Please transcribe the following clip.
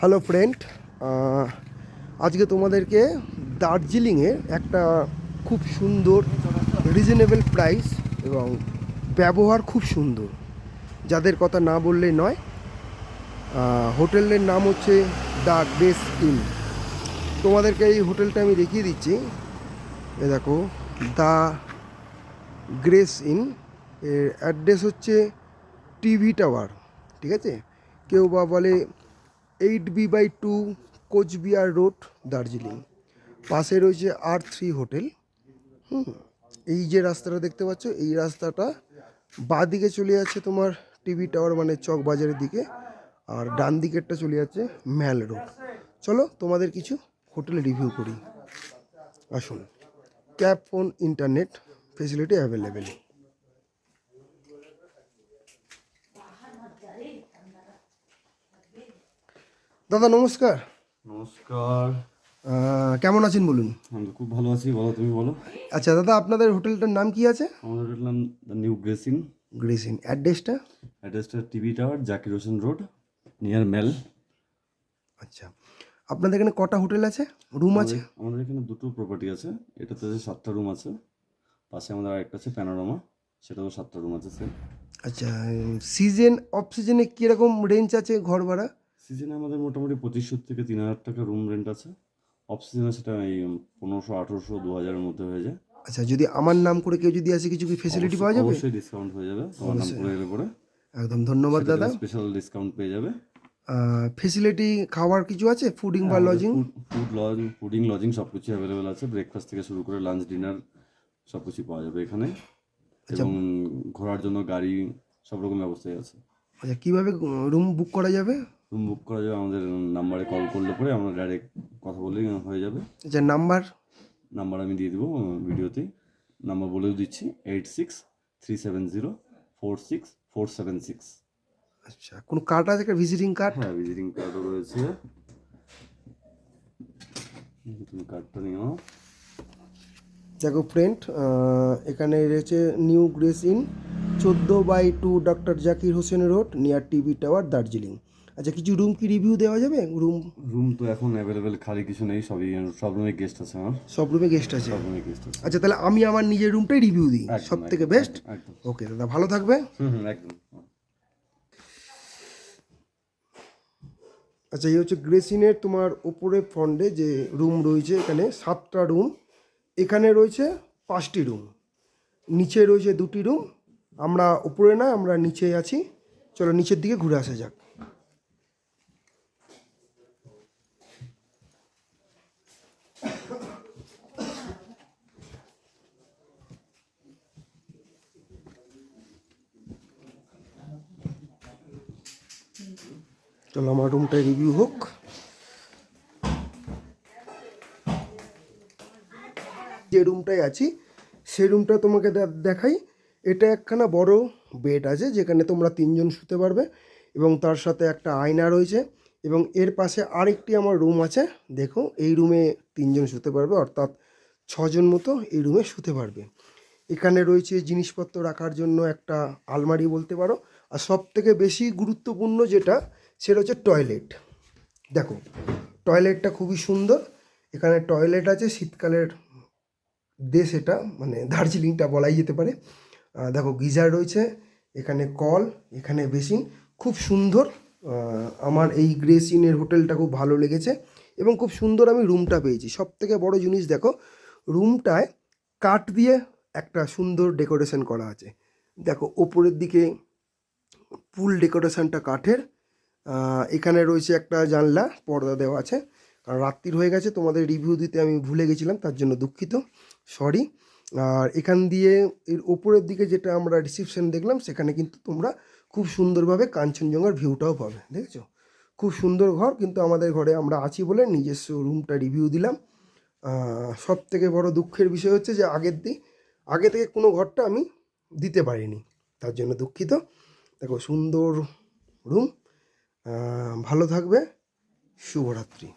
Hello friend, আজকে তোমাদেরকে দার্জিলিংয়ের একটা খুব সুন্দর রিজনেবল প্রাইস এবং ব্যবহার খুব সুন্দর, যাদের কথা না বললেই নয়, হোটেলের নাম হচ্ছে দ্য গ্রেস ইন। তোমাদেরকে এই হোটেলটা আমি দেখিয়ে দিচ্ছি। এ দেখো, দ্য গ্রেস ইন, এর অ্যাড্রেস হচ্ছে টিভি টাওয়ার, ঠিক আছে? কেউ বা বলে 8B/2 কোচবিহার রোড, দার্জিলিং। পাশে রয়েছে R3 হোটেল। এই যে রাস্তাটা দেখতে পাচ্ছ, এই রাস্তাটা বাঁ দিকে চলে যাচ্ছে তোমার টিভি টাওয়ার মানে চক বাজারের দিকে, আর ডান দিকেরটা চলে যাচ্ছে ম্যাল রোড। চলো তোমাদের কিছু হোটেলে রিভিউ করি, আসুন। Cab, phone, internet facility available. দাদা নমস্কার। নমস্কার। কেমন আছেন বলুন? আমি তো খুব ভালো আছি, বলো তুমি বলো। আচ্ছা দাদা, আপনাদের হোটেলটার নাম কি আছে? আমাদের হোটেল নাম দ্য নিউ গ্রেসিন। গ্রেসিন, অ্যাড্রেসটা? অ্যাড্রেসটা TV tower, Zakir Hossain road, near mall. আচ্ছা, আপনাদের এখানে কটা হোটেল আছে, রুম আছে? আমাদের এখানে দুটো প্রপার্টি আছে। এটাতে 7টা রুম আছে। পাশে আমাদের আরেকটা আছে প্যানোরামা, সেটাও 7টা রুম আছে স্যার। আচ্ছা, সিজন অফ সিজনে কীরকম রেঞ্জ আছে ঘর ভাড়া? সিজনে আমাদের মোটামুটি 2500 থেকে 3000 টাকা রুম রেন্ট আছে। অফ সিজনে সেটা এই 1500, 1800, 2000-এর মধ্যে হয়ে যায়। আচ্ছা, যদি আমার নাম করে কেউ যদি আসে, কিছু কি ফেসিলিটি পাওয়া যাবে? অবশ্যই ডিসকাউন্ট হয়ে যাবে তোমার নাম করে এলে পরে। একদম, ধন্যবাদ দাদা। স্পেশাল ডিসকাউন্ট পেয়ে যাবে। ফেসিলিটি খাওয়ার কিছু আছে, ফুডিং বা লজিং? ফুডিং লজিং সব কিছু অ্যাভেলেবেল আছে। ব্রেকফাস্ট থেকে শুরু করে লাঞ্চ ডিনার সব কিছু পাওয়া যাবে এখানে। এবং ঘোরার জন্য গাড়ি সব রকম ব্যবস্থাই আছে। আচ্ছা, কীভাবে রুম বুক করা যাবে? রুম বুক করা যাবে আমাদের নাম্বারে কল করলে পরে আমরা ডাইরেক্ট কথা বললেই হয়ে যাবে। আচ্ছা, নাম্বার আমি দিয়ে দেবো ভিডিওতেই। নাম্বার বলেও দিচ্ছি, 8637046476। আচ্ছা, কোনো কার্ড আছে, একটা ভিজিটিং কার্ড? হ্যাঁ, ভিজিটিং কার্ডও রয়েছে, তুমি কার্ডটা নিও। দেখো ফ্রেন্ড, এখানে রয়েছে new grace in, 14/2 doctor Zakir Hossain road, near TV tower, Darjeeling. আচ্ছা, কিছু রুম কি রিভিউ দেওয়া যাবে? রুম তো এখন অ্যাভেলেবেল, খালি কিছু নেই, সব রুমে গেস্ট আছে আমার। সব রুমে গেস্ট আছে? সব রুমে গেস্ট আছে। আচ্ছা, তাহলে আমি আমার নিজের রুমটাই রিভিউ দিই, সব থেকে বেস্ট। একদম। ওকে দাদা, ভালো থাকবে। একদম। আচ্ছা, এই হচ্ছে গ্রেসিনের তোমার ওপরে ফ্রন্টে যে রুম রয়েছে, এখানে 7টা রুম। এখানে রয়েছে 5টি রুম, নিচে রয়েছে 2টি রুম। আমরা উপরে না, আমরা নিচে আছি। চলো নিচের দিকে ঘুরে আসা যাক। চলো আমার রুমটায় রিভিউ হোক। যে রুমটায় আছি সেই রুমটা তোমাকে দেখাই। এটা একখানা বড় বেড আছে, যেখানে তোমরা 3জন শুতে পারবে, এবং তার সাথে একটা আয়না রয়েছে। এবং এর পাশে আরেকটি আমার রুম আছে, দেখো এই রুমে 3জন শুতে পারবে, অর্থাৎ 6জন মতো এই রুমে শুতে পারবে। এখানে রয়েছে জিনিসপত্র রাখার জন্য একটা আলমারি বলতে পারো। আর সব থেকে বেশি গুরুত্বপূর্ণ যেটা, সেটা হচ্ছে টয়লেট। দেখো, টয়লেটটা খুবই সুন্দর। এখানে টয়লেট আছে, শীতকালের দেশ এটা, মানে দার্জিলিংটা বলাই যেতে পারে। দেখো, গিজার রয়েছে, এখানে কল, এখানে বেসিন, খুব সুন্দর। আমার এই গ্রেসিনের হোটেলটা খুব ভালো লেগেছে, এবং খুব সুন্দর আমি রুমটা পেয়েছি। সব থেকে বড় জিনিস দেখো, রুমটায় কাঠ দিয়ে একটা সুন্দর ডেকোরেশন করা আছে। দেখো, ওপরের দিকে ফুল ডেকোরেশনটা কাঠের। এখানে রয়েছে একটা জানলা, পর্দা দেওয়া আছে। কারণ রাত্রির হয়ে গেছে, তোমাদের রিভিউ দিতে আমি ভুলে গেছিলাম, তার জন্য দুঃখিত, সরি। আর এখান দিয়ে এর ওপরের দিকে যেটা আমরা রিসেপশন দেখলাম, সেখানে কিন্তু তোমরা খুব সুন্দরভাবে কাঞ্চনজঙ্ঘার ভিউটাও পাবে, দেখেছো? খুব সুন্দর ঘর। কিন্তু আমাদের ঘরে আমরা আছি বলে নিজস্ব রুমটা রিভিউ দিলাম। সব থেকে বড় দুঃখের বিষয় হচ্ছে যে আগে থেকে কোনো ঘরটা আমি দিতে পারিনি, তার জন্য দুঃখিত। দেখো, সুন্দর রুম। ভালো থাকবে, শুভরাত্রি।